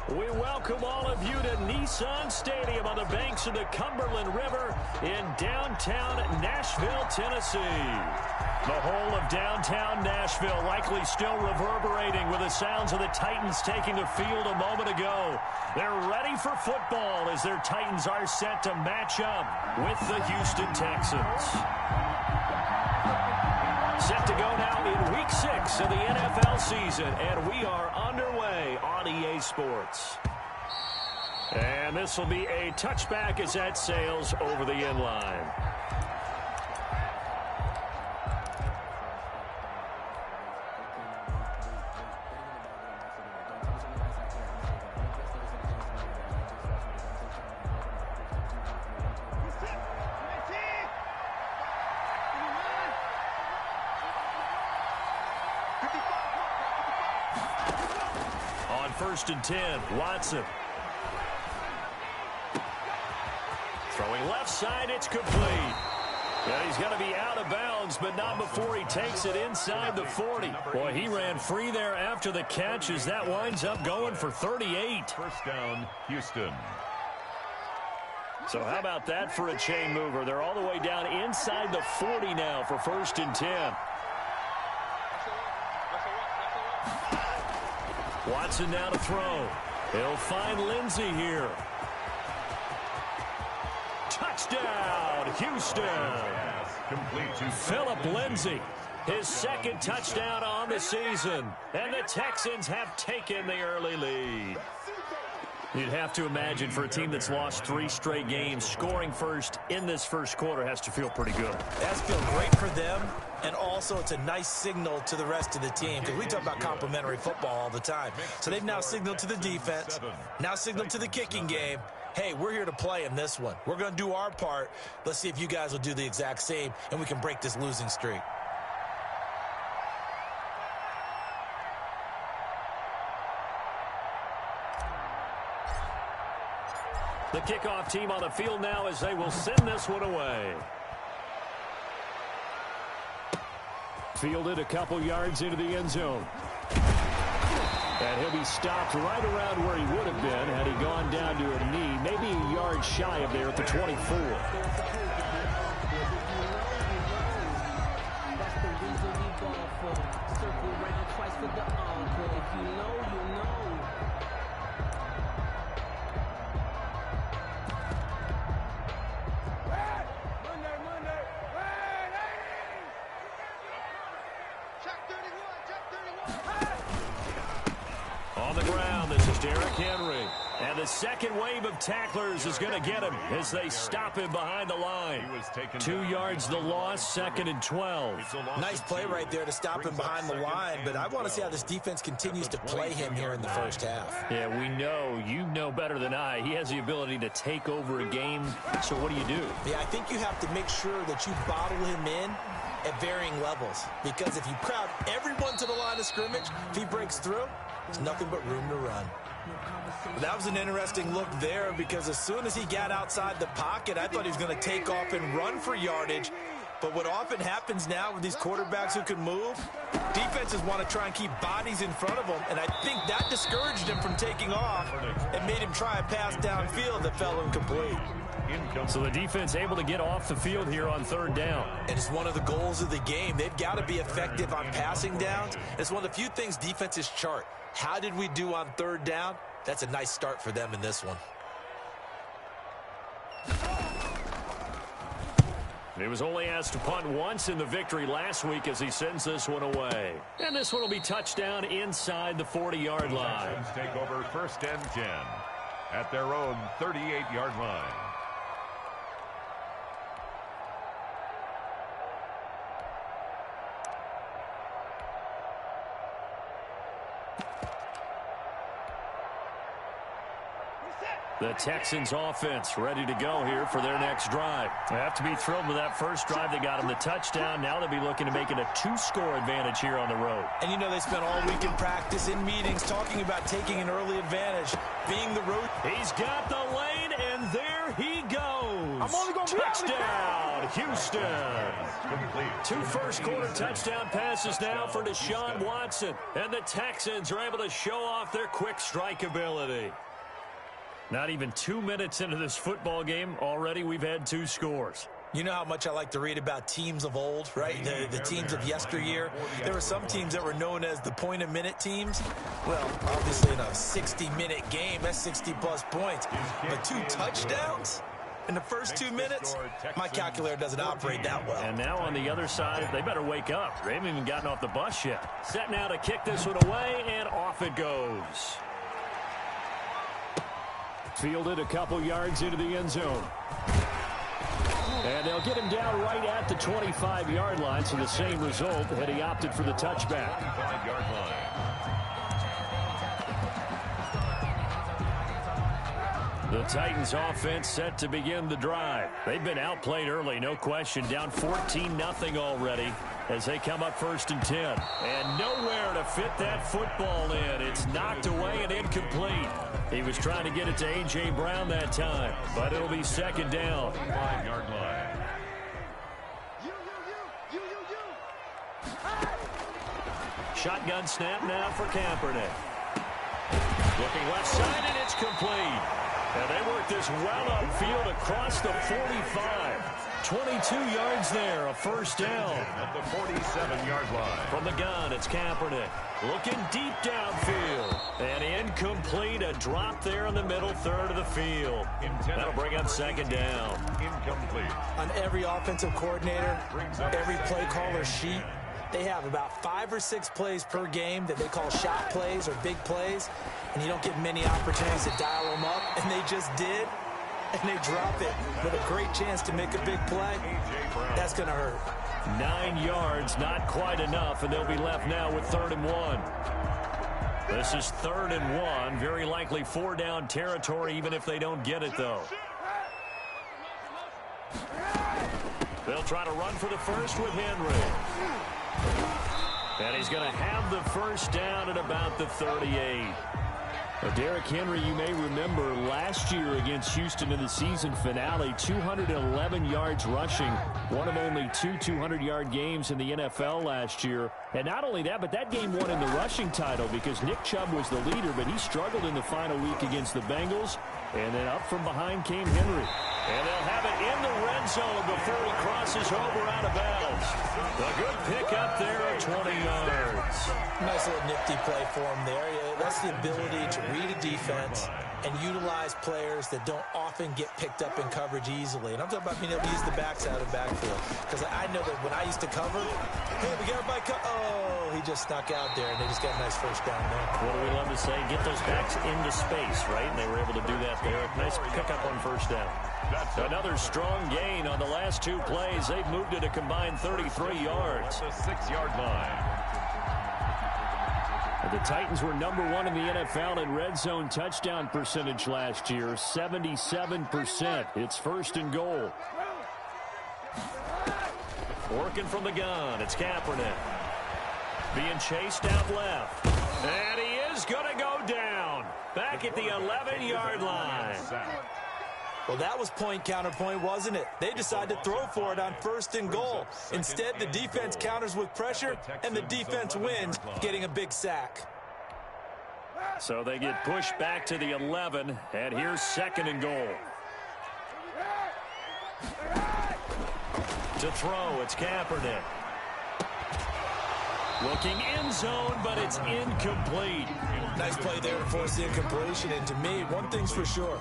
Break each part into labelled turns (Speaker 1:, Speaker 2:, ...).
Speaker 1: We welcome all of you to Nissan Stadium on the banks of the Cumberland River in downtown Nashville, Tennessee. The whole of downtown Nashville likely still reverberating with the sounds of the Titans taking the field a moment ago. They're ready for football as their Titans are set to match up with the Houston Texans. Set to go now in Week 6 of the NFL season, and we are underway on EA Sports. And this will be a touchback as that sails over the end line. First and 10, Watson. Throwing left side, it's complete. Yeah, he's going to be out of bounds, but not before he takes it inside the 40. Boy, he ran free there after the catch as that winds up going for 38.
Speaker 2: First down, Houston.
Speaker 1: So how about that for a chain mover? They're all the way down inside the 40 now for first and 10. Watson now to throw. He'll find Lindsey here. Touchdown, Houston.
Speaker 2: Complete to
Speaker 1: Philip Lindsey. His second touchdown on the season. And the Texans have taken the early lead. You'd have to imagine for a team that's lost 3 straight games, scoring first in this first quarter has to feel pretty good.
Speaker 3: That's feel great for them, and also it's a nice signal to the rest of the team because we talk about complimentary football all the time. So they've now signaled to the defense, now signaled to the kicking game, hey, we're here to play in this one. We're going to do our part. Let's see if you guys will do the exact same, and we can break this losing streak.
Speaker 1: The kickoff team on the field now as they will send this one away. Fielded a couple yards into the end zone. And he'll be stopped right around where he would have been had he gone down to a knee, maybe a yard shy of there at the 24. And the second wave of tacklers is going to get him as they stop him behind the line. 2 yards the loss, 2nd and 12.
Speaker 3: Nice play right there to stop him behind the line, but I want to see how this defense continues to play him here in the first half.
Speaker 1: Yeah, we know, you know better than I, he has the ability to take over a game, so what do?
Speaker 3: Yeah, I think you have to make sure that you bottle him in at varying levels, because if you crowd everyone to the line of scrimmage, if he breaks through, there's nothing but room to run. That was an interesting look there because as soon as he got outside the pocket, I thought he was going to take off and run for yardage. But what often happens now with these quarterbacks who can move, defenses want to try and keep bodies in front of them, and I think that discouraged him from taking off and made him try a pass downfield that fell incomplete.
Speaker 1: So the defense able to get off the field here on 3rd down.
Speaker 3: And it's one of the goals of the game. They've got to be effective on passing downs. It's one of the few things defenses chart. How did we do on 3rd down? That's a nice start for them in this one.
Speaker 1: He was only asked to punt once in the victory last week as he sends this one away. And this one will be touchdown inside the 40-yard line.
Speaker 2: Texans take over 1st and 10 at their own 38-yard line.
Speaker 1: The Texans offense ready to go here for their next drive. They have to be thrilled with that first drive. They got them the touchdown. Now they'll be looking to make it a 2-score advantage here on the road.
Speaker 3: And you know they spent all week in practice, in meetings, talking about taking an early advantage, being the road.
Speaker 1: He's got the lane, and there he goes. Touchdown, Houston.
Speaker 2: Complete.
Speaker 1: 2 first-quarter touchdown passes now for Deshaun Watson. And the Texans are able to show off their quick strike ability. Not even 2 minutes into this football game, already we've had 2 scores.
Speaker 3: You know how much I like to read about teams of old, right? The teams of yesteryear. There were some teams that were known as the point-a-minute teams. Well, obviously in a 60-minute game, that's 60-plus points. But 2 touchdowns in the first 2 minutes? My calculator doesn't operate that well.
Speaker 1: And now on the other side, they better wake up. They haven't even gotten off the bus yet. Set now to kick this one away, and off it goes. Fielded a couple yards into the end zone. And they'll get him down right at the 25-yard line, so the same result had he opted for the touchback.
Speaker 2: 25-yard line.
Speaker 1: The Titans offense set to begin the drive. They've been outplayed early, no question. Down 14-0 already as they come up 1st and 10. And nowhere to fit that football in. It's knocked away and incomplete. He was trying to get it to A.J. Brown that time, but it'll be 2nd down.
Speaker 2: 5-yard line.
Speaker 1: Shotgun snap now for Kaepernick. Looking left side, and it's complete. And they work this well upfield across the 45. 22 yards there, a 1st down.
Speaker 2: At the 47-yard line.
Speaker 1: From the gun, it's Kaepernick. Looking deep downfield. And incomplete, a drop there in the middle third of the field. That'll bring up 2nd down.
Speaker 2: Incomplete.
Speaker 3: On every offensive coordinator, every play caller sheet, they have about 5 or 6 plays per game that they call shot plays or big plays, and you don't get many opportunities to dial them up, and they just did, and they drop it with a great chance to make a big play. That's going to hurt.
Speaker 1: 9 yards, not quite enough, and they'll be left now with 3rd and 1. This is 3rd and 1, very likely 4-down territory, even if they don't get it, though. They'll try to run for the first with Henry. And he's going to have the 1st down at about the 38. Now, Derrick Henry, you may remember last year against Houston in the season finale, 211 yards rushing, one of only 2 200-yard games in the NFL last year. And not only that, but that game won in the rushing title because Nick Chubb was the leader, but he struggled in the final week against the Bengals. And then up from behind came Henry. And they'll have it in the red zone before he crosses over out of bounds. A good pickup there at 20 yards.
Speaker 3: Nice little nifty play for him there. That's the ability to read a defense and utilize players that don't often get picked up in coverage easily. And I'm talking about being able to use the backside of the backfield. Because I know that when I used to cover, hey, we got my oh, he just snuck out there, and they just got a nice 1st down there.
Speaker 1: What do we love to say? Get those backs into space, right? And they were able to do that there. Nice pickup on 1st down. Another strong gain on the last 2 plays. They've moved it a combined 33 yards.
Speaker 2: At the 6-yard line.
Speaker 1: The Titans were #1 in the NFL in red zone touchdown percentage last year, 77%. It's 1st and goal. Working from the gun, it's Kaepernick. Being chased out left. And he is going to go down. Back at the 11-yard line.
Speaker 3: Well, that was point counterpoint, wasn't it? They decided to throw for it on 1st and goal. Instead, the defense counters with pressure, and the defense wins, getting a big sack.
Speaker 1: So they get pushed back to the 11, and here's 2nd and goal. To throw, it's Kaepernick. Looking end zone, but it's incomplete.
Speaker 3: Nice play there to force the incompletion, and to me, one thing's for sure.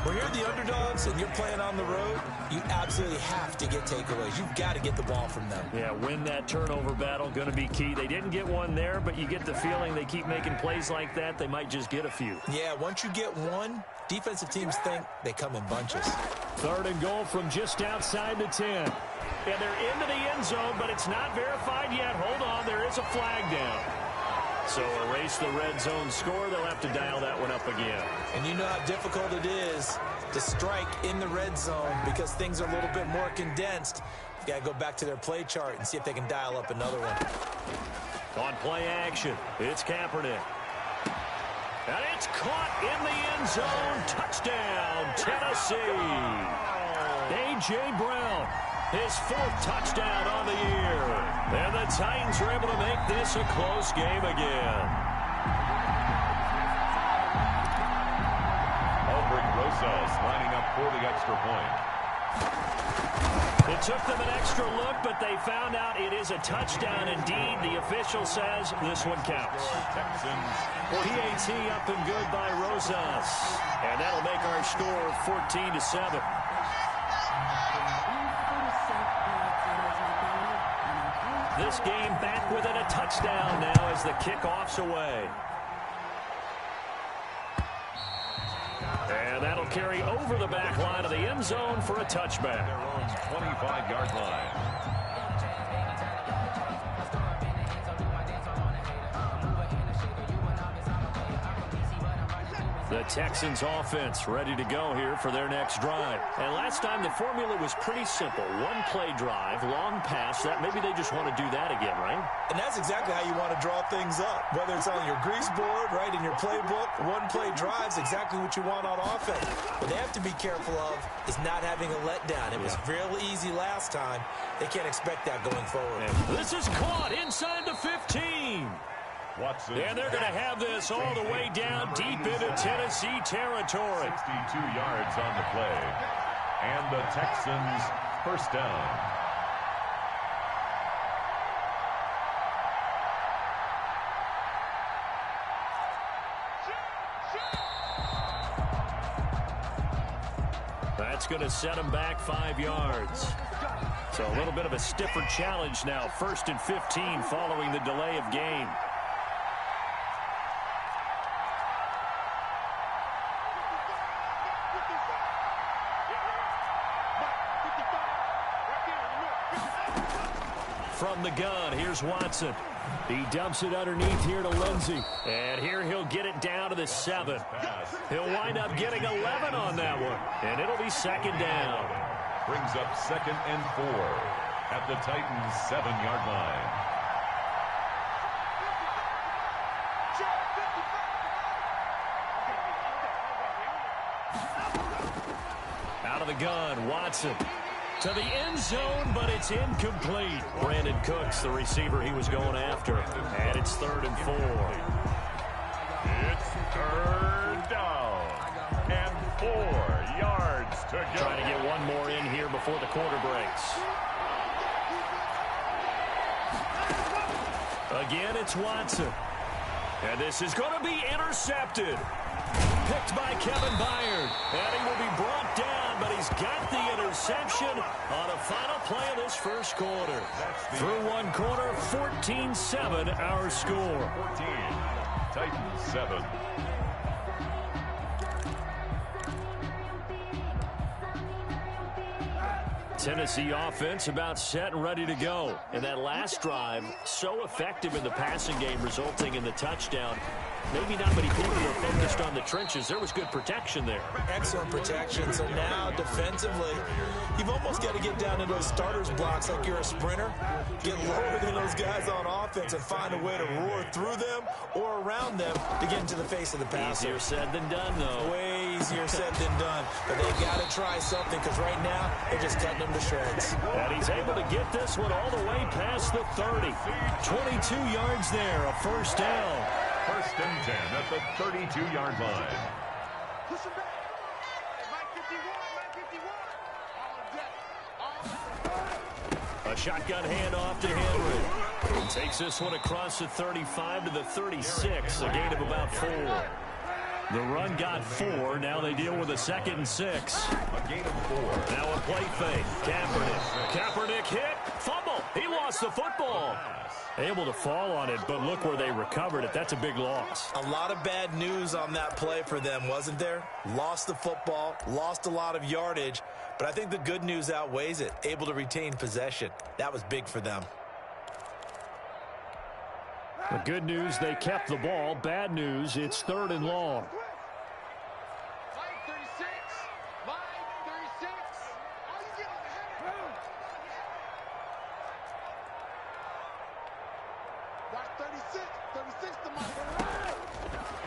Speaker 3: When you're the underdogs and you're playing on the road, you absolutely have to get takeaways. You've got to get the ball from them.
Speaker 1: Yeah, win that turnover battle, going to be key. They didn't get one there, but you get the feeling they keep making plays like that, they might just get a few.
Speaker 3: Yeah, once you get one, defensive teams think they come in bunches.
Speaker 1: 3rd and goal from just outside the 10. And they're into the end zone, but it's not verified yet. Hold on, there is a flag down. So erase the red zone score. They'll have to dial that one up again.
Speaker 3: And you know how difficult it is to strike in the red zone because things are a little bit more condensed. You got to go back to their play chart and see if they can dial up another one.
Speaker 1: On play action, it's Kaepernick. And it's caught in the end zone. Touchdown, Tennessee. A.J. Brown, his 4th touchdown on the year. And the Titans are able to make this a close game again.
Speaker 2: Rosas lining up for the extra point.
Speaker 1: It took them an extra look, but they found out it is a touchdown indeed. The official says this one counts.
Speaker 2: Texans.
Speaker 1: PAT up and good by Rosas. And that'll make our score 14-7. This game back within a touchdown now as the kickoff's away. And that'll carry over the back line of the end zone for a touchback.
Speaker 2: Their own 25-yard line.
Speaker 1: The Texans offense ready to go here for their next drive. And last time the formula was pretty simple. One play drive, long pass. That maybe they just want to do that again, right?
Speaker 3: And that's exactly how you want to draw things up. Whether it's on your grease board, right, in your playbook, one play drive's exactly what you want on offense. What they have to be careful of is not having a letdown. It was real easy last time. They can't expect that going forward.
Speaker 1: And this is caught inside the 15.
Speaker 2: Watson.
Speaker 1: And they're going to have this all the way down deep into Tennessee territory.
Speaker 2: 62 yards on the play. And the Texans first down.
Speaker 1: That's going to set them back 5 yards. So a little bit of a stiffer challenge now. 1st and 15 following the delay of game. From the gun, here's Watson. He dumps it underneath here to Lindsey. And here he'll get it down to the 7. He'll wind up getting 11 on that one. And it'll be 2nd down.
Speaker 2: Brings up 2nd and 4 at the Titans' 7-yard line.
Speaker 1: Out of the gun, Watson. To the end zone, but it's incomplete. Brandon Cooks, the receiver he was going after. And it's 3rd and 4.
Speaker 2: It's 3rd down. And 4 yards to go.
Speaker 1: Trying to get one more in here before the quarter breaks. Again, it's Watson. And this is going to be intercepted. Picked by Kevin Byard. And he will be brought down, but he's got the interception on a final play of this first quarter. Through one quarter, 14-7 our score.
Speaker 2: 14, Titans 7.
Speaker 1: Tennessee offense about set and ready to go. And that last drive, so effective in the passing game, resulting in the touchdown. Maybe not many people are focused on the trenches. There was good protection there.
Speaker 3: Excellent protection. So now defensively, you've almost got to get down to those starters blocks like you're a sprinter. Get lower than those guys on offense and find a way to roar through them or around them to get into the face of the passer.
Speaker 1: Easier said than done, though.
Speaker 3: Way easier said than done. But they've got to try something because right now they're just cutting them to shreds.
Speaker 1: And he's able to get this one all the way past the 30. 22 yards there, a first down.
Speaker 2: 1st and 10 at the 32-yard line.
Speaker 4: Push him back.
Speaker 1: A shotgun handoff to Henry. He takes this one across the 35 to the 36, a gain of about 4. The run got 4. Now they deal with a 2nd and 6.
Speaker 2: A gain of 4.
Speaker 1: Now a play fake. Kaepernick hit. Fumble. He lost the football. Able to fall on it, but look where they recovered it. That's a big loss.
Speaker 3: A lot of bad news on that play for them, wasn't there? Lost the football, lost a lot of yardage, but I think the good news outweighs it. Able to retain possession. That was big for them.
Speaker 1: The good news, they kept the ball. Bad news, it's 3rd and long.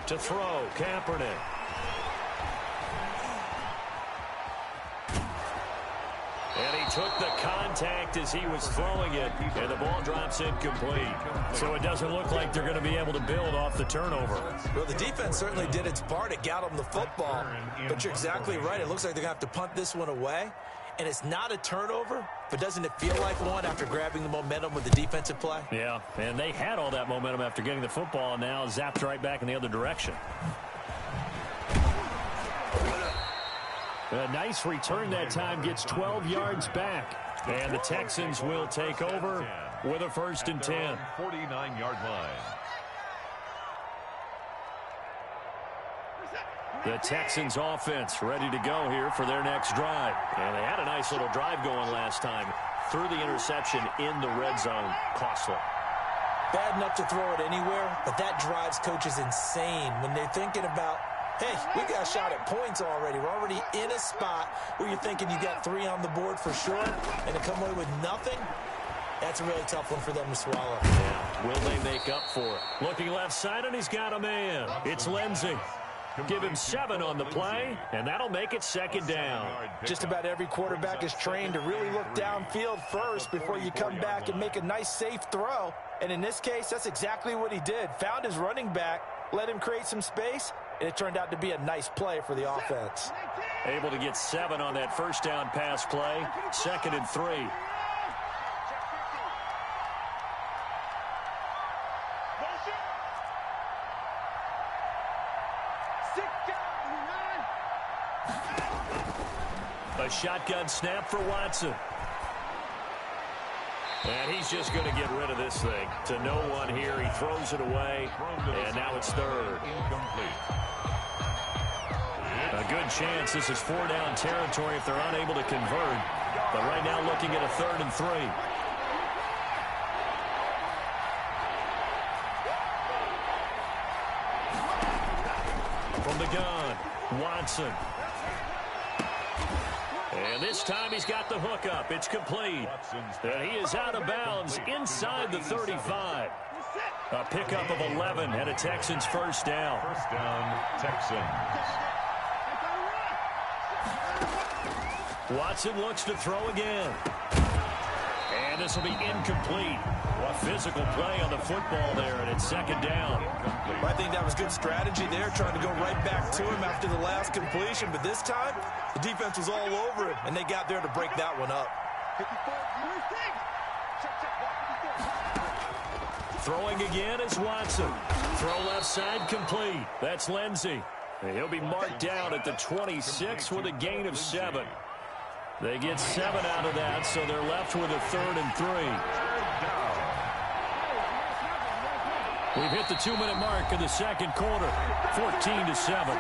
Speaker 1: To throw, Kaepernick. And he took the contact as he was throwing it, and the ball drops incomplete. So it doesn't look like they're going to be able to build off the turnover.
Speaker 3: Well, the defense certainly did its part. It got them the football. But you're exactly right. It looks like they're going to have to punt this one away. And it's not a turnover, but doesn't it feel like one after grabbing the momentum with the defensive play?
Speaker 1: Yeah, and they had all that momentum after getting the football, and now zapped right back in the other direction. A nice return that time, gets 12 yards back. And the Texans will take over with a 1st and 10.
Speaker 2: 49-yard line.
Speaker 1: The Texans offense ready to go here for their next drive. And they had a nice little drive going last time. Threw the interception in the red zone. Costly.
Speaker 3: Bad enough to throw it anywhere, but that drives coaches insane when they're thinking about, hey, we got a shot at points already. We're already in a spot where you're thinking you got 3 on the board for sure, and to come away with nothing, that's a really tough one for them to swallow.
Speaker 1: Yeah. Will they make up for it? Looking left side, and he's got a man. It's Lindsey. Give him 7 on the play, and that'll make it 2nd down.
Speaker 3: Just about every quarterback is trained to really look downfield first before you come back and make a nice, safe throw. And in this case, that's exactly what he did. Found his running back, let him create some space, and it turned out to be a nice play for the offense.
Speaker 1: Able to get 7 on that 1st down pass play. 2nd and 3. A shotgun snap for Watson. And he's just going to get rid of this thing. To no one here. He throws it away. And now it's 3rd. A good chance this is 4-down territory if they're unable to convert. But right now looking at a 3rd and 3. From the gun, Watson. And this time he's got the hook up. It's complete. And he is out of bounds inside the 35. A pickup of 11 and a Texans 1st down.
Speaker 2: 1st down, Texans.
Speaker 1: Watson looks to throw again. And this will be incomplete. A physical play on the football there, and it's 2nd down.
Speaker 3: I think that was good strategy there, trying to go right back to him after the last completion. But this time, the defense was all over him, and they got there to break that one up.
Speaker 1: Throwing again is Watson. Throw left side complete. That's Lindsey. And he'll be marked down at the 26 with a gain of 7. They get 7 out of that, so they're left with a 3rd and 3. We've hit the 2-minute mark in the 2nd quarter, 14-7.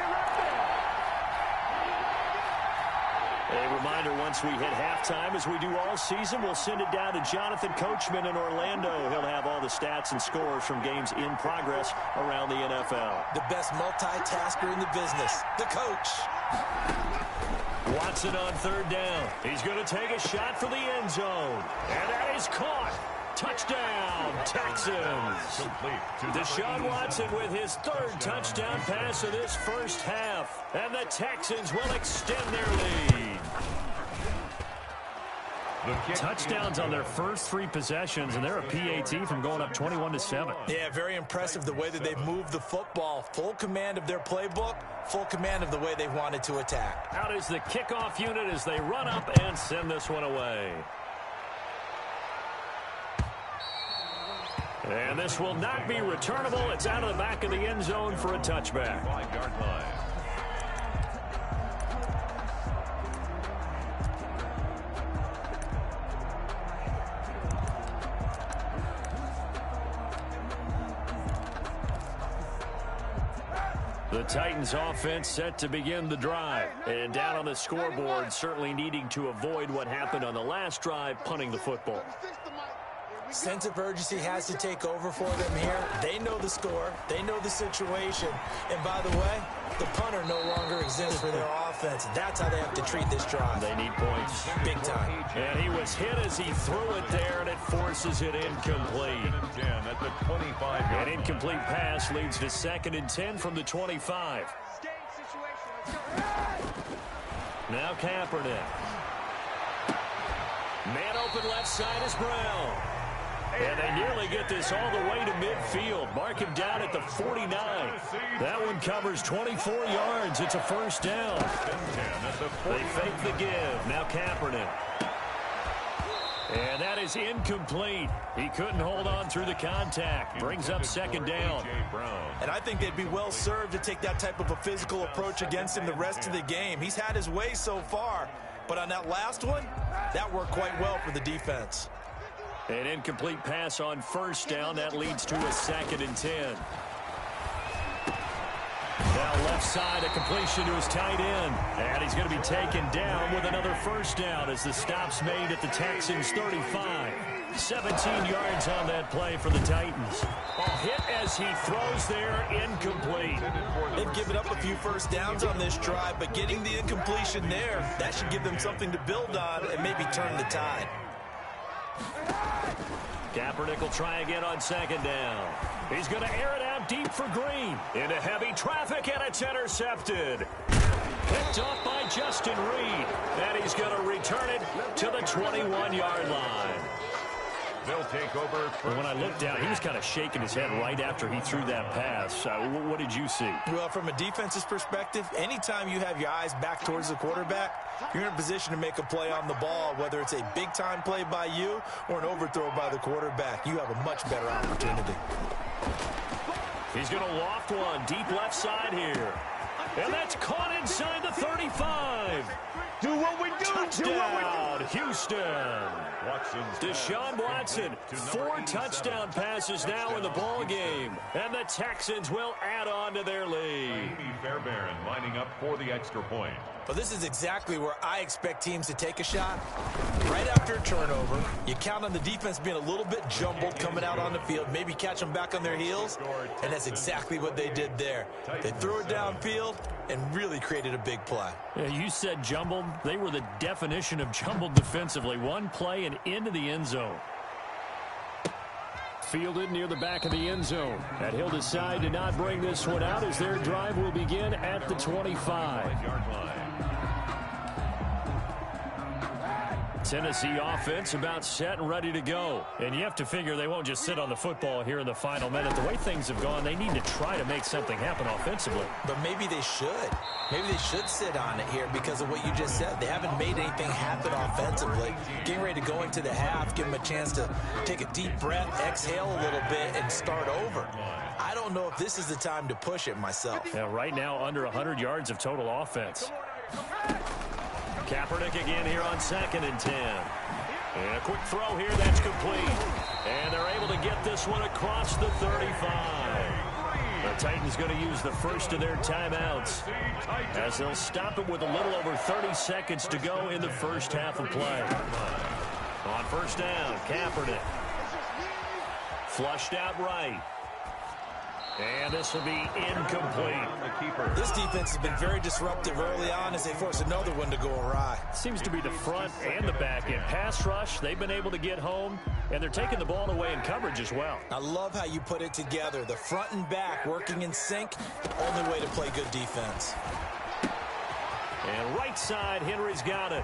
Speaker 1: A reminder, once we hit halftime, as we do all season, we'll send it down to Jonathan Coachman in Orlando. He'll have all the stats and scores from games in progress around the NFL.
Speaker 3: The best multitasker in the business, the coach.
Speaker 1: Watson on 3rd down. He's going to take a shot for the end zone. And that is caught. Touchdown, Texans. Deshaun Watson with his 3rd touchdown pass of this 1st half. And the Texans will extend their lead. Touchdowns on their first 3 possessions, and they're a PAT from going up 21-7.
Speaker 3: Yeah, very impressive the way that they've moved the football. Full command of their playbook, full command of the way they've wanted to attack.
Speaker 1: Out is the kickoff unit as they run up and send this one away. And this will not be returnable. It's out of the back of the end zone for a touchback.
Speaker 2: 5-yard line.
Speaker 1: The Titans offense set to begin the drive. And down on the scoreboard, certainly needing to avoid what happened on the last drive, punting the football.
Speaker 3: Sense of urgency has to take over for them here. They know the score. They know the situation. And by the way, the punter no longer exists for their offense. That's how they have to treat this drive.
Speaker 1: They need points.
Speaker 3: Big time.
Speaker 1: And he was hit as he threw it there, and it forces it incomplete.
Speaker 2: At the 25.
Speaker 1: An incomplete pass leads to 2nd and 10 from the 25. Now Kaepernick. Man open left side is Brown. And they nearly get this all the way to midfield. Mark him down at the 49. That one covers 24 yards. It's a first down. They fake the give. Now Kaepernick. And that is incomplete. He couldn't hold on through the contact. Brings up second down.
Speaker 3: And I think they'd be well served to take that type of a physical approach against him the rest of the game. He's had his way so far. But on that last one, that worked quite well for the defense.
Speaker 1: An incomplete pass on first down. That leads to a 2nd and 10. Now left side, a completion to his tight end. And he's going to be taken down with another first down as the stop's made at the Texans 35. 17 yards on that play for the Titans. Hit as he throws there, incomplete.
Speaker 3: They've given up a few first downs on this drive, but getting the incompletion there, that should give them something to build on and maybe turn the tide.
Speaker 1: Kaepernick will try again on second down. He's going to air it out deep for Green. Into heavy traffic, and it's intercepted. Picked off by Justin Reed. And he's going to return it to the 21-yard line.
Speaker 2: They'll take over.
Speaker 1: When I looked down, he was kind of shaking his head right after he threw that pass. What did you see?
Speaker 3: Well, from a defense's perspective, anytime you have your eyes back towards the quarterback, you're in a position to make a play on the ball, whether it's a big-time play by you or an overthrow by the quarterback. You have a much better opportunity.
Speaker 1: He's going to loft one deep left side here. And that's caught inside the 35.
Speaker 4: Do what we do.
Speaker 1: Touchdown, Houston. Deshaun Watson, 4 touchdown passes now in the ball game. And the Texans will add on to their lead.
Speaker 2: Amy Fairbairn lining up for the extra point.
Speaker 3: Well, this is exactly where I expect teams to take a shot. Right after a turnover, you count on the defense being a little bit jumbled coming out on the field, maybe catch them back on their heels, and that's exactly what they did there. They threw it downfield and really created a big play.
Speaker 1: Yeah, you said jumbled. They were the definition of jumbled defensively. One play and into the end zone. Fielded near the back of the end zone. And he'll decide to not bring this one out as their drive will begin at the 25-yard line. Tennessee offense about set and ready to go. And you have to figure they won't just sit on the football here in the final minute. The way things have gone, they need to try to make something happen offensively.
Speaker 3: But maybe they should. Maybe they should sit on it here because of what you just said. They haven't made anything happen offensively. Getting ready to go into the half, give them a chance to take a deep breath, exhale a little bit, and start over. I don't know if this is the time to push it myself.
Speaker 1: Yeah, right now, under 100 yards of total offense. Kaepernick again here on 2nd and 10. And a quick throw here, that's complete. And they're able to get this one across the 35. The Titans going to use the first of their timeouts as they'll stop it with a little over 30 seconds to go in the first half of play. On first down, Kaepernick. Flushed out right. And this will be incomplete.
Speaker 3: This defense has been very disruptive early on as they force another one to go awry.
Speaker 1: Seems to be the front and the back end. Pass rush, they've been able to get home, and they're taking the ball away in coverage as well.
Speaker 3: I love how you put it together. The front and back working in sync, only way to play good defense.
Speaker 1: And right side, Henry's got it.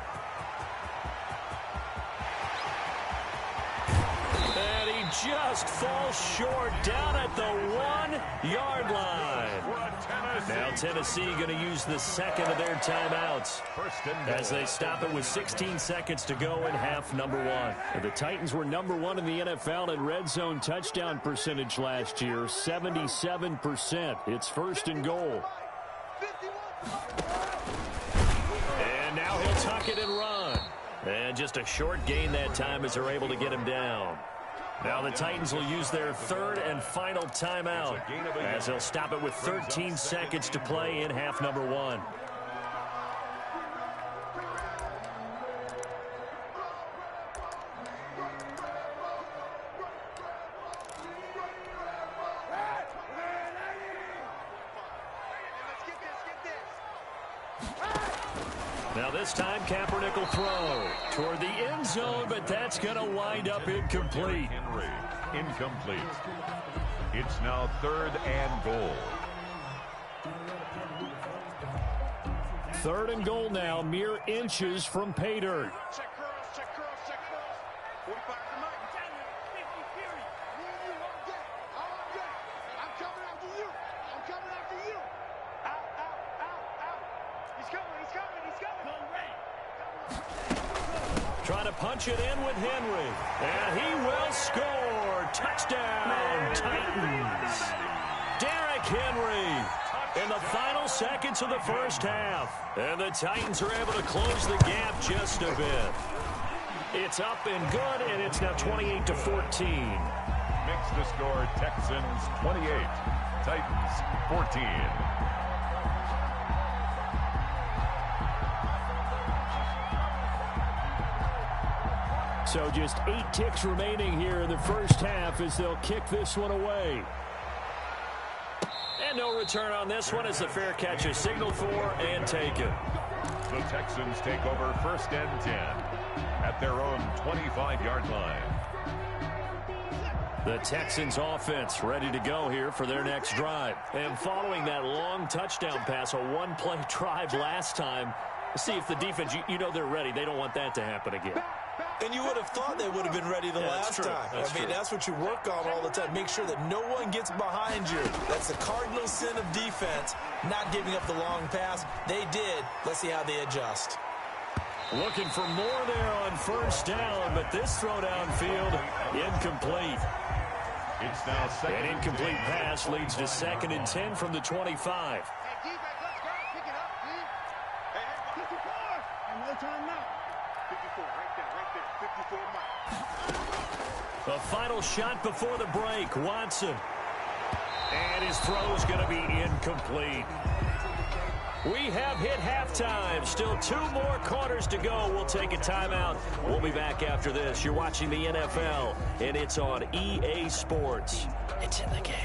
Speaker 1: And he just falls short down at the 1-yard line. Now Tennessee going to use the second of their timeouts as they stop it with 16 seconds to go in half number 1. The Titans were number 1 in the NFL in red zone touchdown percentage last year, 77%. It's first and goal. And now he'll tuck it and run. And just a short gain that time as they're able to get him down. Now the Titans will use their third and final timeout as they'll stop it with 13 seconds to play in half number 1. Now this time Kaepernick will throw toward the end zone, but that's going to wind up incomplete.
Speaker 2: Henry, incomplete. It's now 3rd and goal.
Speaker 1: 3rd and goal now, mere inches from pay dirt. Trying to punch it in with Henry. And he will score. Touchdown, Titans. Derrick Henry in the final seconds of the first half. And the Titans are able to close the gap just a bit. It's up and good, and it's now 28-14.
Speaker 2: Makes the score Texans 28, Titans 14.
Speaker 1: So just 8 ticks remaining here in the first half as they'll kick this one away. And no return on this one as the fair catch is signaled for and taken.
Speaker 2: The Texans take over 1st and 10 at their own 25-yard line.
Speaker 1: The Texans offense ready to go here for their next drive. And following that long touchdown pass, a one-play drive last time, see if the defense, you know they're ready. They don't want that to happen again.
Speaker 3: And you would have thought they would have been ready the last time. I mean, that's what you work on all the time. Make sure that no one gets behind you. That's the cardinal sin of defense, not giving up the long pass. They did. Let's see how they adjust.
Speaker 1: Looking for more there on first down, but this throw downfield, incomplete.
Speaker 2: It's now second.
Speaker 1: An incomplete pass leads to 2nd and 10 from the 25. The final shot before the break, Watson. And his throw is going to be incomplete. We have hit halftime. Still 2 more quarters to go. We'll take a timeout. We'll be back after this. You're watching the NFL, and it's on EA Sports. It's in the game.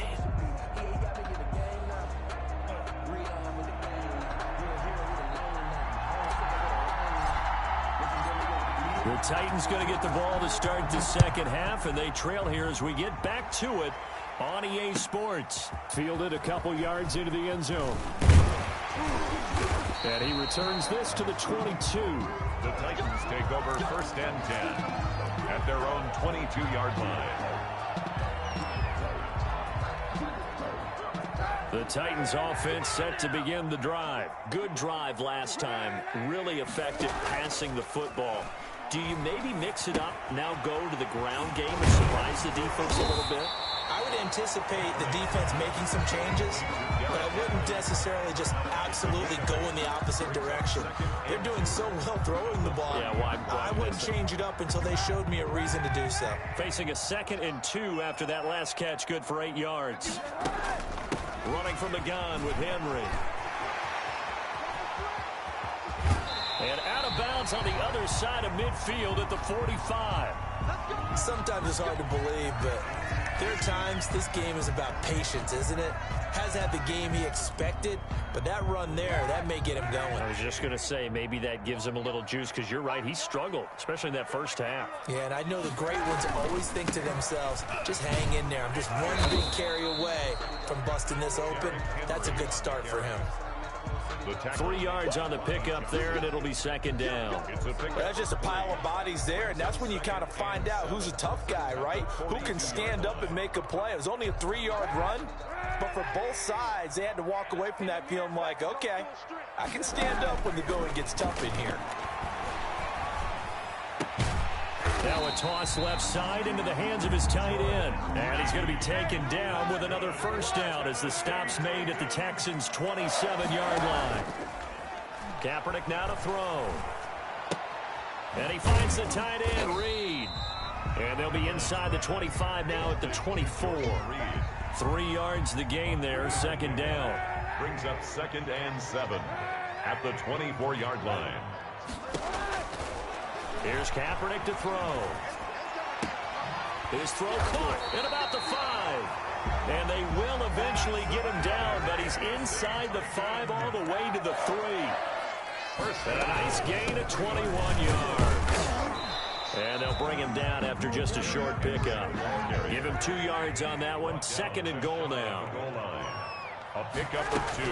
Speaker 1: The Titans going to get the ball to start the second half, and they trail here as we get back to it on EA Sports. Fielded a couple yards into the end zone. And he returns this to the 22.
Speaker 2: The Titans take over 1st and 10 at their own 22-yard line.
Speaker 1: The Titans offense set to begin the drive. Good drive last time. Really effective passing the football. Do you maybe mix it up, now go to the ground game and surprise the defense a little bit?
Speaker 3: I would anticipate the defense making some changes, but I wouldn't necessarily just absolutely go in the opposite direction. They're doing so well throwing the ball.
Speaker 1: Yeah, well,
Speaker 3: I wouldn't change it up until they showed me a reason to do so.
Speaker 1: Facing a 2nd and 2 after that last catch, good for 8 yards. Running from the gun with Henry. And out of bounds on the other side of midfield at the 45.
Speaker 3: Sometimes it's hard to believe, but there are times this game is about patience, isn't it? Has had the game he expected, but that run there, that may get him going.
Speaker 1: I was just going to say, maybe that gives him a little juice, because you're right, he struggled, especially in that first half.
Speaker 3: Yeah, and I know the great ones always think to themselves, just hang in there. I'm just one big carry away from busting this open. That's a good start for him.
Speaker 1: 3 yards on the pickup there, and it'll be 2nd down.
Speaker 3: That's just a pile of bodies there, and that's when you kind of find out who's a tough guy, right? Who can stand up and make a play. It was only a 3-yard run, but for both sides, they had to walk away from that feeling like, okay, I can stand up when the going gets tough in here.
Speaker 1: Now a toss left side into the hands of his tight end. And he's going to be taken down with another first down as the stop's made at the Texans' 27-yard line. Kaepernick now to throw. And he finds the tight end, Reed. And they'll be inside the 25 now at the 24. 3 yards the gain there, 2nd down.
Speaker 2: Brings up 2nd and 7 at the 24-yard line.
Speaker 1: Here's Kaepernick to throw. His throw caught at about the 5. And they will eventually get him down, but he's inside the 5 all the way to the 3. And a nice gain of 21 yards. And they'll bring him down after just a short pickup. Give him 2 yards on that one. 2nd and goal now.
Speaker 2: A pickup of 2.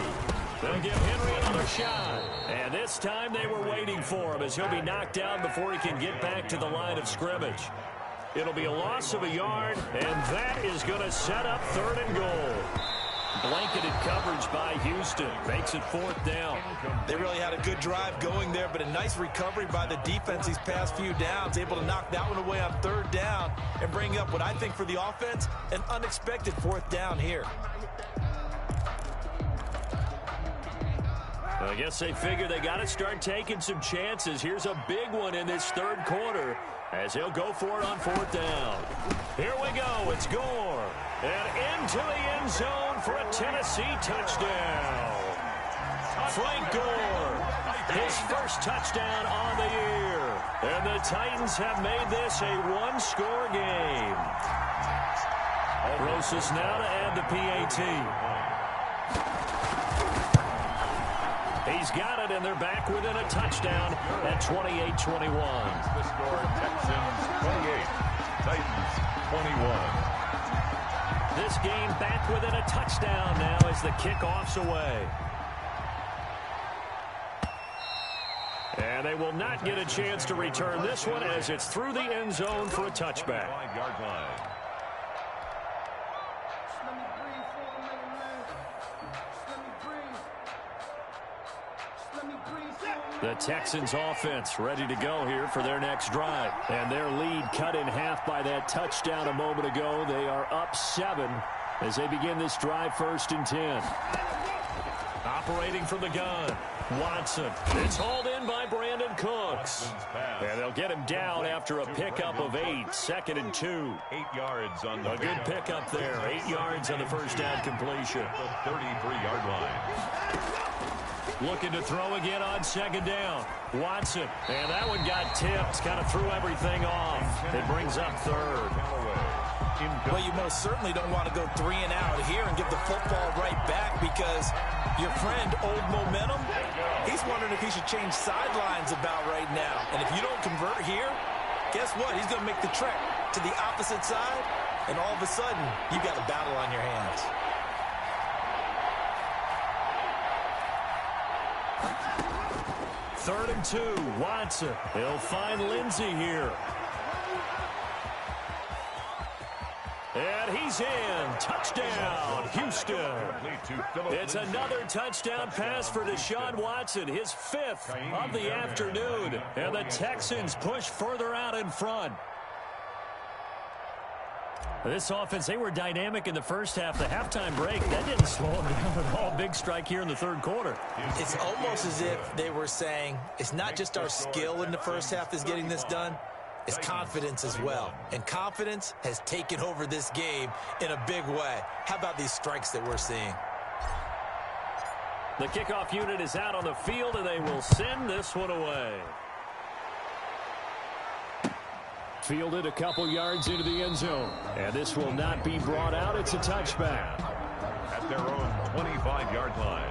Speaker 1: They'll give Henry another shot. And this time they were waiting for him as he'll be knocked down before he can get back to the line of scrimmage. It'll be a loss of a yard, and that is going to set up 3rd and goal. Blanketed coverage by Houston. Makes it 4th down.
Speaker 3: They really had a good drive going there, but a nice recovery by the defense these past few downs. Able to knock that one away on 3rd down and bring up what I think for the offense, an unexpected 4th down here.
Speaker 1: I guess they figure they got to start taking some chances. Here's a big one in this 3rd quarter as he'll go for it on 4th down. Here we go. It's Gore. And into the end zone for a Tennessee touchdown. Frank Gore, his first touchdown on the year. And the Titans have made this a 1-score game. Rosas now to add the PAT. He's got it, and they're back within a touchdown at 28-21.
Speaker 2: The score, Texans 28, Titans 21.
Speaker 1: This game back within a touchdown now as the kickoff's away. And they will not get a chance to return this one as it's through the end zone for a touchback.
Speaker 2: 5-yard line.
Speaker 1: The Texans offense ready to go here for their next drive. And their lead cut in half by that touchdown a moment ago. They are up 7 as they begin this drive 1st and 10. Operating from the gun, Watson. It's hauled in by Brandon Cooks. And they'll get him down after a pickup of 8. 2nd and 2.
Speaker 2: 8 yards on the
Speaker 1: A good pickup there. 8 yards on the first down completion.
Speaker 2: The 33-yard line.
Speaker 1: Looking to throw again on 2nd down. Watson. And that one got tipped. Kind of threw everything off. It brings up 3rd.
Speaker 3: Well, you most certainly don't want to go 3 and out here and give the football right back because your friend, Old Momentum, he's wondering if he should change sidelines about right now. And if you don't convert here, guess what? He's going to make the trek to the opposite side, and all of a sudden, you've got a battle on your hands.
Speaker 1: Third and 2, Watson. He'll find Lindsey here. And he's in. Touchdown, Houston. It's another touchdown pass for Deshaun Watson, his 5th of the afternoon. And the Texans push further out in front. This offense, they were dynamic in the first half. The halftime break, that didn't slow them down at all. Big strike here in the 3rd quarter.
Speaker 3: It's almost as if they were saying, it's not just our skill in the first half that's getting this done. It's confidence as well. And confidence has taken over this game in a big way. How about these strikes that we're seeing?
Speaker 1: The kickoff unit is out on the field, and they will send this one away. Fielded a couple yards into the end zone. And this will not be brought out. It's a touchback.
Speaker 2: At their own 25-yard line.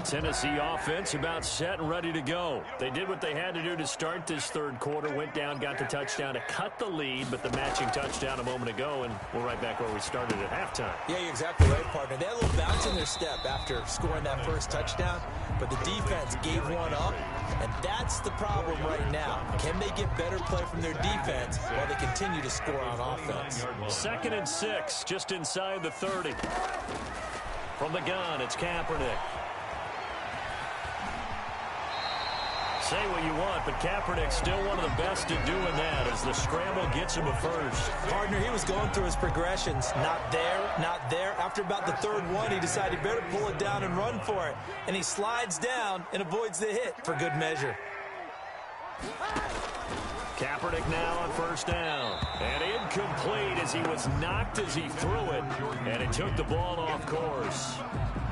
Speaker 1: Tennessee offense about set and ready to go. They did what they had to do to start this 3rd quarter. Went down, got the touchdown to cut the lead, but the matching touchdown a moment ago, and we're right back where we started at halftime.
Speaker 3: Yeah, you're exactly right, partner. They had a little bounce in their step after scoring that first touchdown, but the defense gave one up, and that's the problem right now. Can they get better play from their defense while they continue to score on offense?
Speaker 1: 2nd and 6, just inside the 30. From the gun, it's Kaepernick. Say what you want, but Kaepernick's still one of the best at doing that as the scramble gets him a first.
Speaker 3: Partner, he was going through his progressions. Not there, not there. After about the 3rd one, he decided he better pull it down and run for it. And he slides down and avoids the hit for good measure.
Speaker 1: Kaepernick now on 1st down. And incomplete as he was knocked as he threw it. And it took the ball off course.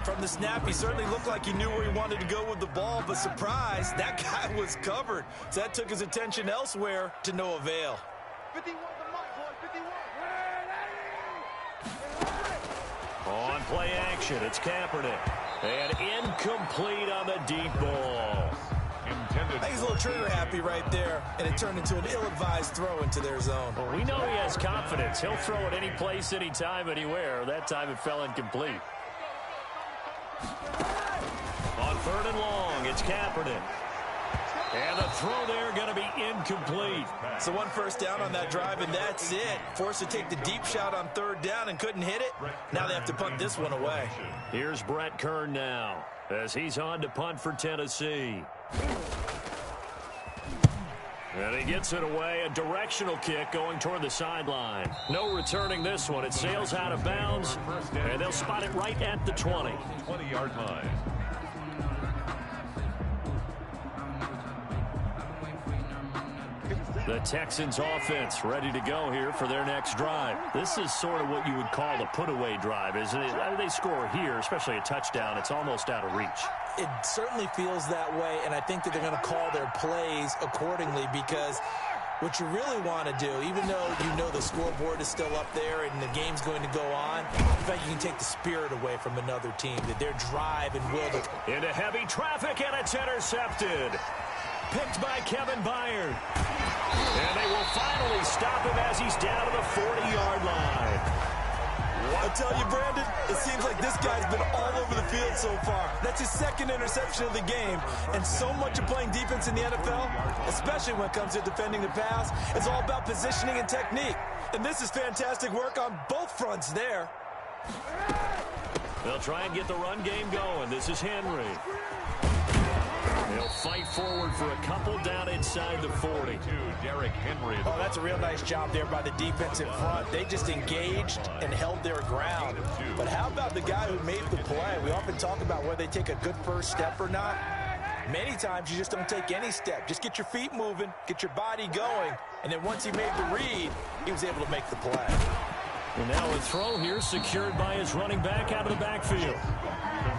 Speaker 3: From the snap, he certainly looked like he knew where he wanted to go with the ball, but surprise, that guy was covered. So that took his attention elsewhere to no avail.
Speaker 4: 51 the mic, boys, 51.
Speaker 1: On play action, it's Kaepernick. And incomplete on the deep ball.
Speaker 3: I think he's a little trigger happy right there, and it turned into an ill-advised throw into their zone.
Speaker 1: Well, we know he has confidence. He'll throw it any place, anytime, anywhere. That time it fell incomplete. On 3rd and long, it's Kaepernick. And the throw there going to be incomplete.
Speaker 3: So one first down on that drive, and that's it. Forced to take the deep shot on third down and couldn't hit it. Now they have to punt this one away.
Speaker 1: Here's Brett Kern now as he's on to punt for Tennessee. And he gets it away, a directional kick going toward the sideline. No returning this one. It sails out of bounds, and they'll spot it right at the 20.
Speaker 2: 20-yard line.
Speaker 1: The Texans offense ready to go here for their next drive. This is sort of what you would call a put-away drive, isn't it? They score here, especially a touchdown. It's almost out of reach.
Speaker 3: It certainly feels that way, and I think that they're going to call their plays accordingly because what you really want to do, even though you know the scoreboard is still up there and the game's going to go on, in fact, you can take the spirit away from another team, that their drive and will to...
Speaker 1: Into heavy traffic, and it's intercepted. Picked by Kevin Byard. And they will finally stop him as he's down to the 40-yard line.
Speaker 3: I tell you, Brandon, it seems like this guy's been all over the field so far. That's his second interception of the game. And so much of playing defense in the NFL, especially when it comes to defending the pass, it's all about positioning and technique. And this is fantastic work on both fronts there.
Speaker 1: They'll try and get the run game going. This is Henry. They'll fight forward for a couple down inside the 40.
Speaker 2: Derrick Henry.
Speaker 3: Oh, that's a real nice job there by the defensive front. They just engaged and held their ground. But how about the guy who made the play? We often talk about whether they take a good first step or not. Many times you just don't take any step. Just get your feet moving, get your body going, and then once he made the read, he was able to make the play.
Speaker 1: And now a throw here secured by his running back out of the backfield.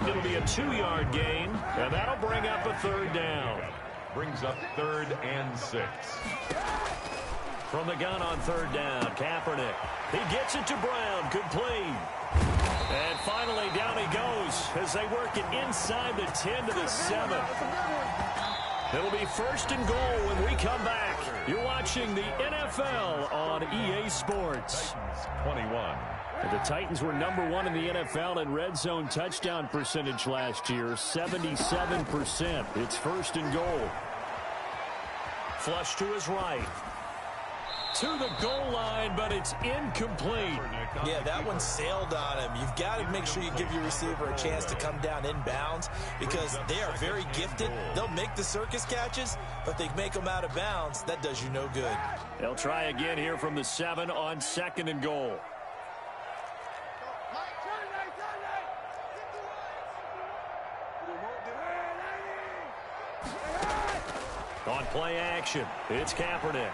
Speaker 1: It'll be a 2-yard gain, and that'll bring up a third down.
Speaker 2: Brings up 3rd and 6.
Speaker 1: From the gun on third down, Kaepernick. He gets it to Brown, complete. And finally down he goes as they work it inside the 10 to the 7. It'll be 1st and goal when we come back. You're watching the NFL on EA Sports.
Speaker 2: 21.
Speaker 1: The Titans were #1 in the NFL in red zone touchdown percentage last year, 77%. It's 1st and goal. Flush to his right. To the goal line, but it's incomplete.
Speaker 3: Yeah, that one sailed on him. You've got to make sure you give your receiver a chance to come down inbounds because they are very gifted. They'll make the circus catches, but they make them out of bounds. That does you no good.
Speaker 1: They'll try again here from the 7 on 2nd and goal. On play action, it's Kaepernick.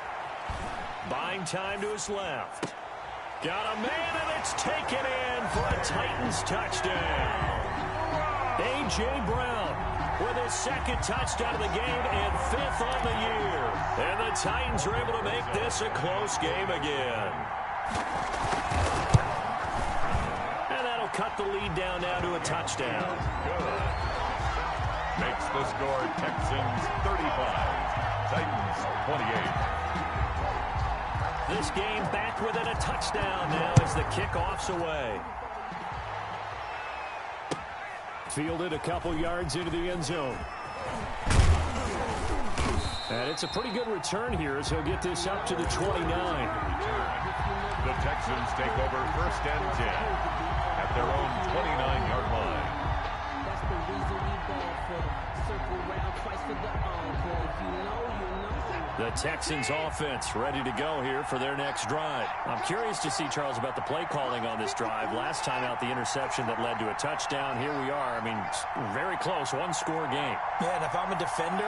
Speaker 1: Buying time to his left. Got a man, and it's taken in for a Titans touchdown. A.J. Brown with his 2nd touchdown of the game and 5th on the year. And the Titans are able to make this a close game again. And that'll cut the lead down now to a touchdown.
Speaker 2: Good. Makes the score Texans 35. Titans 28.
Speaker 1: This game back within a touchdown now as the kickoff's away. Fielded a couple yards into the end zone. And it's a pretty good return here as he'll get this up to the 29.
Speaker 2: The Texans take over 1st and 10 at their own 29-yard line.
Speaker 5: That's the reason we ball for the circle round twice for the encore. If you know, you know.
Speaker 1: The Texans offense ready to go here for their next drive. I'm curious to see, Charles, about the play calling on this drive. Last time out, the interception that led to a touchdown. Here we are. I mean, very close, one-score game.
Speaker 3: Yeah, and if I'm a defender,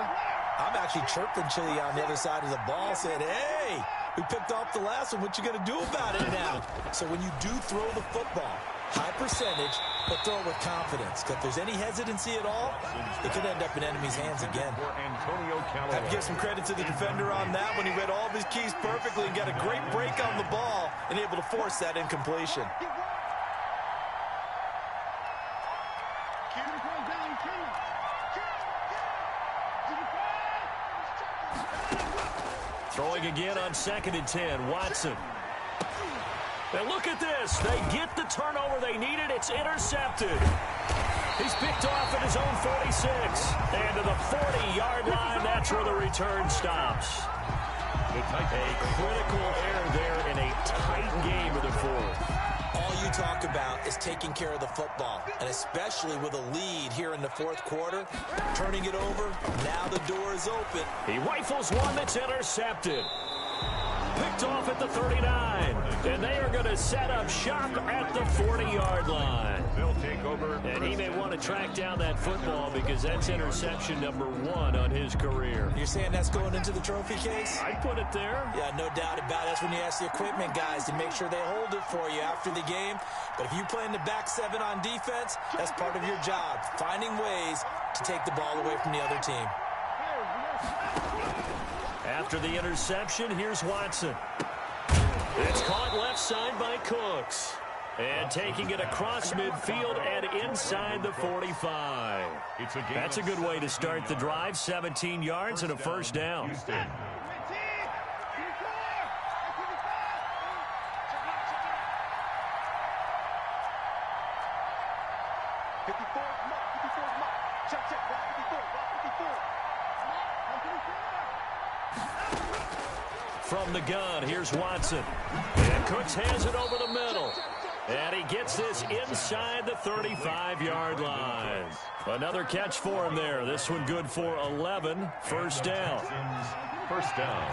Speaker 3: I'm actually chirping Chili on the other side of the ball saying, hey, we picked off the last one. What you going to do about it now? So when you do throw the football, high percentage, but throw it with confidence. If there's any hesitancy at all, it could end up in enemy's hands again. Have to give some credit to the defender on that when he read all of his keys perfectly and got a great break on the ball and able to force that incompletion.
Speaker 1: Throwing again on 2nd and 10, Watson. And look at this. They get the turnover they needed. It's intercepted. He's picked off at his own 46. And to the 40-yard line, that's where the return stops. A critical error there in a tight game of the fourth.
Speaker 3: All you talk about is taking care of the football, and especially with a lead here in the fourth quarter, turning it over, now the door is open.
Speaker 1: He rifles one that's intercepted. Picked off at the 39, and they are going to set up shop at the 40-yard line.
Speaker 2: They'll take over.
Speaker 1: And he may want to track down that football because that's interception number 1 on his career.
Speaker 3: You're saying that's going into the trophy case?
Speaker 1: I'd put it there.
Speaker 3: Yeah, no doubt about it. That's when you ask the equipment guys to make sure they hold it for you after the game. But if you play in the back 7 on defense, that's part of your job, finding ways to take the ball away from the other team.
Speaker 1: After the interception, here's Watson. It's caught left side by Cooks. And taking it across midfield and inside the 45. That's a good way to start the drive. 17 yards and a first down. From the gun, here's Watson. And Cooks has it over the middle. And he gets this inside the 35-yard line. Another catch for him there. This one good for 11. First down.
Speaker 2: First down.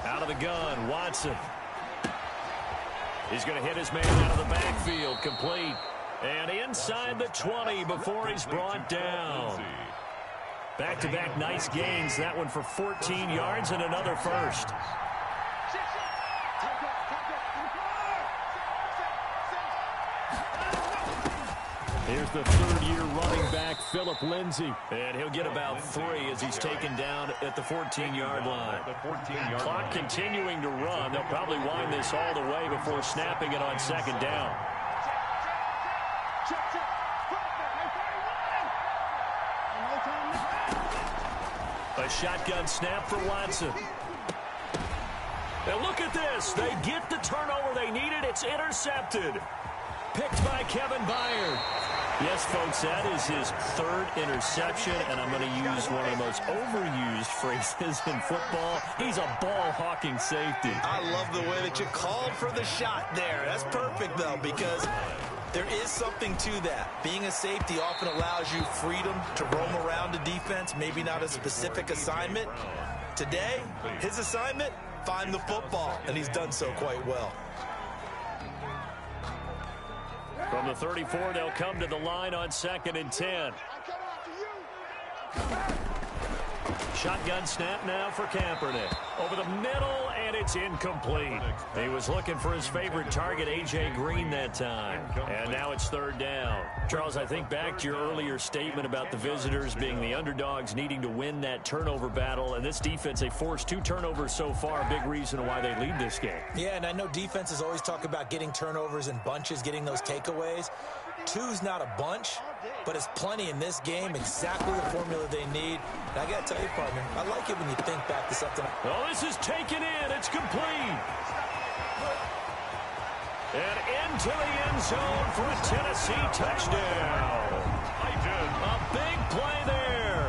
Speaker 1: Out of the gun, Watson. He's going to hit his man out of the backfield, complete. And inside the 20 before he's brought down. Back-to-back nice gains. That one for 14 yards and another first. Here's the third-year running back, Phillip Lindsay. And he'll get about 3 as he's taken down at the 14-yard line. Clock continuing to run. They'll probably wind this all the way before snapping it on second down. A shotgun snap for Watson. And look at this. They get the turnover they needed. It's intercepted. Picked by Kevin Byard. Yes, folks, that is his 3rd interception, and I'm going to use one of the most overused phrases in football. He's a ball-hawking safety.
Speaker 3: I love the way that you called for the shot there. That's perfect, though, because there is something to that. Being a safety often allows you freedom to roam around the defense, maybe not a specific assignment. Today, his assignment, find the football, and he's done so quite well.
Speaker 1: From the 34, they'll come to the line on 2nd and 10. Shotgun snap now for Kaepernick. Over the middle, and it's incomplete. He was looking for his favorite target, A.J. Green, that time. And now it's 3rd down. Charles, I think back to your earlier statement about the visitors being the underdogs needing to win that turnover battle. And this defense, they forced 2 turnovers so far, a big reason why they lead this game.
Speaker 3: Yeah, and I know defenses always talk about getting turnovers in bunches, getting those takeaways. 2's not a bunch, but it's plenty in this game, exactly the formula they need. And I got to tell you, partner, I like it when you think back to something.
Speaker 1: Oh, this is taken in. It's complete. And into the end zone for a Tennessee touchdown. A big play there.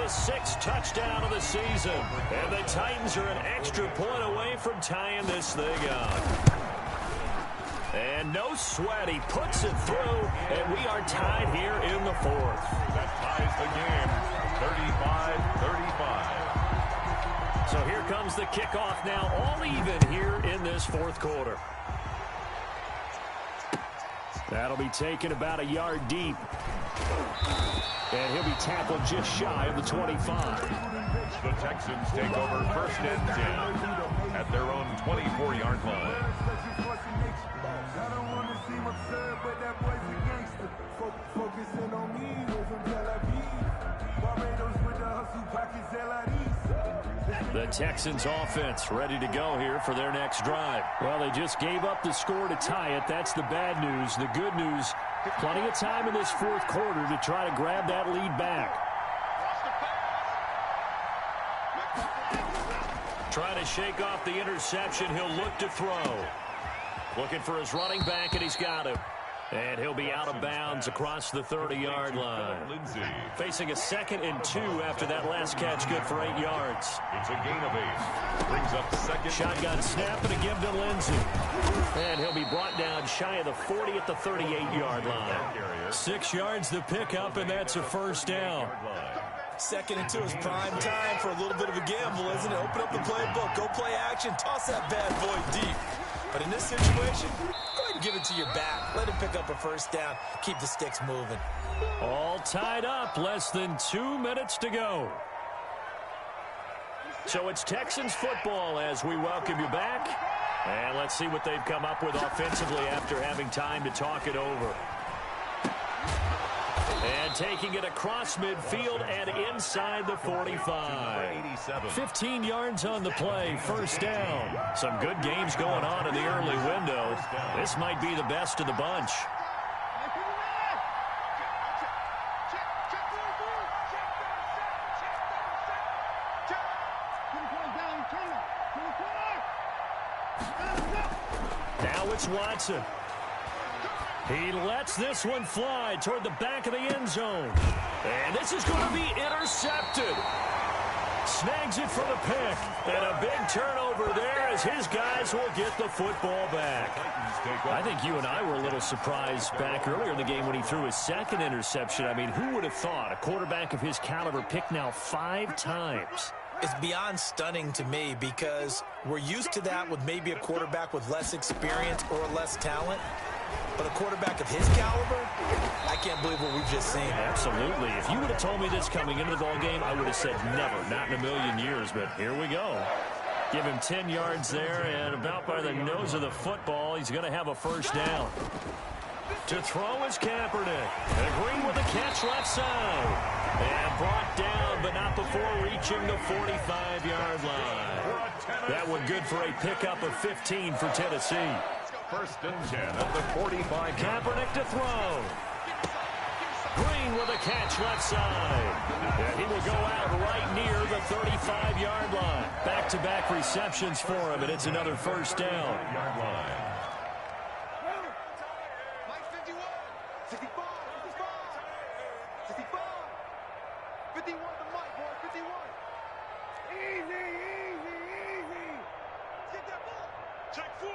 Speaker 1: His 6th touchdown of the season. And the Titans are an extra point away from tying this thing up. And no sweat, he puts it through, and we are tied here in the 4th.
Speaker 2: That ties the game, 35-35.
Speaker 1: So here comes the kickoff now, all even here in this 4th quarter. That'll be taken about a yard deep. And he'll be tackled just shy of the 25.
Speaker 2: The Texans take over 1st and 10 at their own 24-yard line.
Speaker 6: I don't want to seem absurd, but that boy's a gangster. Focusing on me, we're from Tel Aviv. Barbados with the hustle pockets,
Speaker 1: The Texans offense ready to go here for their next drive. Well, they just gave up the score to tie it. That's the bad news. The good news, plenty of time in this fourth quarter to try to grab that lead back. Trying to shake off the interception. He'll look to throw. Looking for his running back, and he's got him. And he'll be out of bounds across the 30-yard line. Facing a 2nd and 2 after that last catch, good for 8 yards.
Speaker 2: It's a gain of 8. Brings up second.
Speaker 1: Shotgun snap and a give to Lindsey. And he'll be brought down shy of the 40 at the 38-yard line. 6 yards to pick up, and that's a first down.
Speaker 3: 2nd and 2 is prime time for a little bit of a gamble, isn't it? Open up the playbook, go play action, toss that bad boy deep. But in this situation, go ahead and give it to your back. Let him pick up a first down. Keep the sticks moving.
Speaker 1: All tied up. Less than 2 minutes to go. So it's Texans football as we welcome you back. And let's see what they've come up with offensively after having time to talk it over. And taking it across midfield and inside the 45. 15 yards on the play, first down. Some good games going on in the early window. This might be the best of the bunch. Now it's Watson. He lets this one fly toward the back of the end zone. And this is going to be intercepted. Snags it for the pick. And a big turnover there as his guys will get the football back. I think you and I were a little surprised back earlier in the game when he threw his 2nd interception. I mean, who would have thought a quarterback of his caliber picked now 5 times?
Speaker 3: It's beyond stunning to me because we're used to that with maybe a quarterback with less experience or less talent. But a quarterback of his caliber, I can't believe what we've just seen.
Speaker 1: Absolutely. If you would have told me this coming into the ball game, I would have said never, not in a million years. But here we go. Give him 10 yards there, and about by the nose of the football, he's going to have a first down. To throw is Kaepernick. And Green with a catch left side. And brought down, but not before reaching the 45-yard line. That one good for a pickup of 15 for Tennessee.
Speaker 2: 1st and 10 at the 45.
Speaker 1: Kaepernick to throw. Green with a catch left side. And he will go out right near the 35-yard line. Back-to-back receptions for him, and it's another first down.
Speaker 2: Yard line.
Speaker 4: Mike 51, 65, 65, 51 the mic, boy, 51. Easy. Get that ball. Take 4.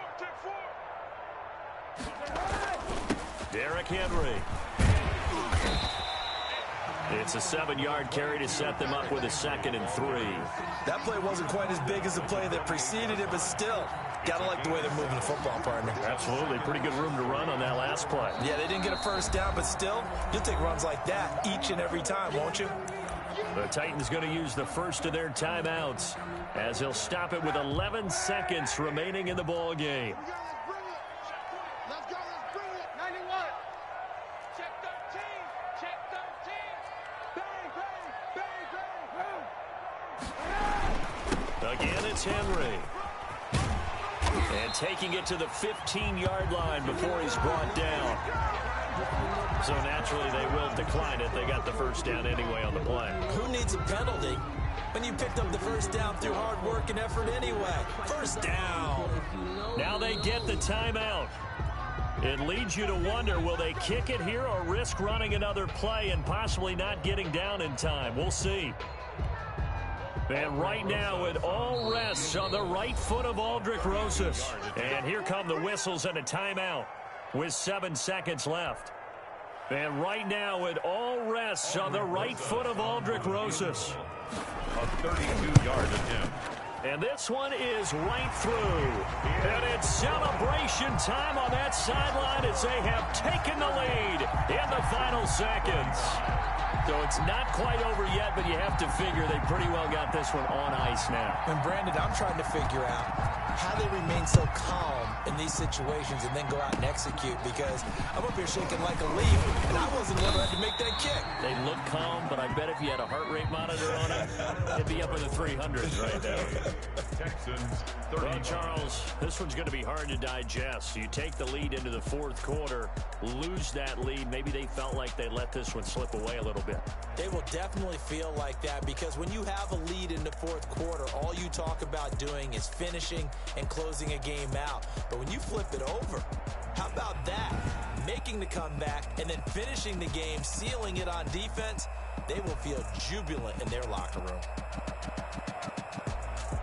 Speaker 1: Derrick Henry. It's a 7-yard carry to set them up with a 2nd and 3.
Speaker 3: That play wasn't quite as big as the play that preceded it, but still, gotta like the way they're moving the football, partner.
Speaker 1: Absolutely. Pretty good room to run on that last play.
Speaker 3: Yeah, they didn't get a first down, but still, you'll take runs like that each and every time, won't you?
Speaker 1: The Titans going to use the first of their timeouts as he'll stop it with 11 seconds remaining in the ball game.
Speaker 4: Let's go, let's bring it. 91. Check 13. Check 13. Bang.
Speaker 1: Again, it's Henry. And taking it to the 15-yard line before he's brought down. So naturally they will decline it. They got the first down anyway on the play.
Speaker 3: Who needs a penalty when you picked up the first down through hard work and effort anyway? First down.
Speaker 1: Now they get the timeout. It leads you to wonder, will they kick it here or risk running another play and possibly not getting down in time? We'll see. And right now it all rests on the right foot of Aldrick Rosas. And here come the whistles and a timeout with 7 seconds left. And right now it all rests on the right foot of Aldrick Rosas.
Speaker 2: A 32-yard attempt.
Speaker 1: And this one is right through. And it's celebration time on that sideline as they have taken the lead in the final seconds. So it's not quite over yet, but you have to figure they pretty well got this one on ice now.
Speaker 3: And Brandon, I'm trying to figure out how they remain so calm in these situations and then go out and execute, because I'm up here shaking like a leaf, and I wasn't the one who had to make that kick.
Speaker 1: They look calm, but I bet if you had a heart rate monitor on it, it'd be up in the 300s right now.
Speaker 2: Texans 30.
Speaker 1: Well, Charles, this one's going to be hard to digest. You take the lead into the fourth quarter, lose that lead. Maybe they felt like they let this one slip away a little bit.
Speaker 3: They will definitely feel like that, because when you have a lead in the fourth quarter, all you talk about doing is finishing and closing a game out. But when you flip it over, how about that? Making the comeback and then finishing the game, sealing it on defense, they will feel jubilant in their locker room.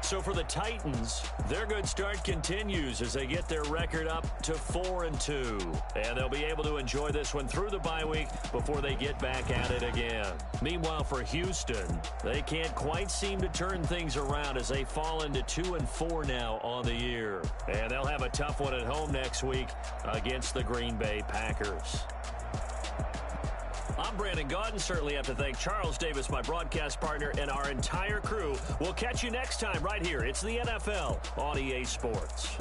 Speaker 1: So for the Titans, their good start continues as they get their record up to 4-2. And they'll be able to enjoy this one through the bye week before they get back at it again. Meanwhile, for Houston, they can't quite seem to turn things around as they fall into 2-4 now on the year. And they'll have a tough one at home next week against the Green Bay Packers. I'm Brandon Gaudin. Certainly have to thank Charles Davis, my broadcast partner, and our entire crew. We'll catch you next time right here. It's the NFL on EA Sports.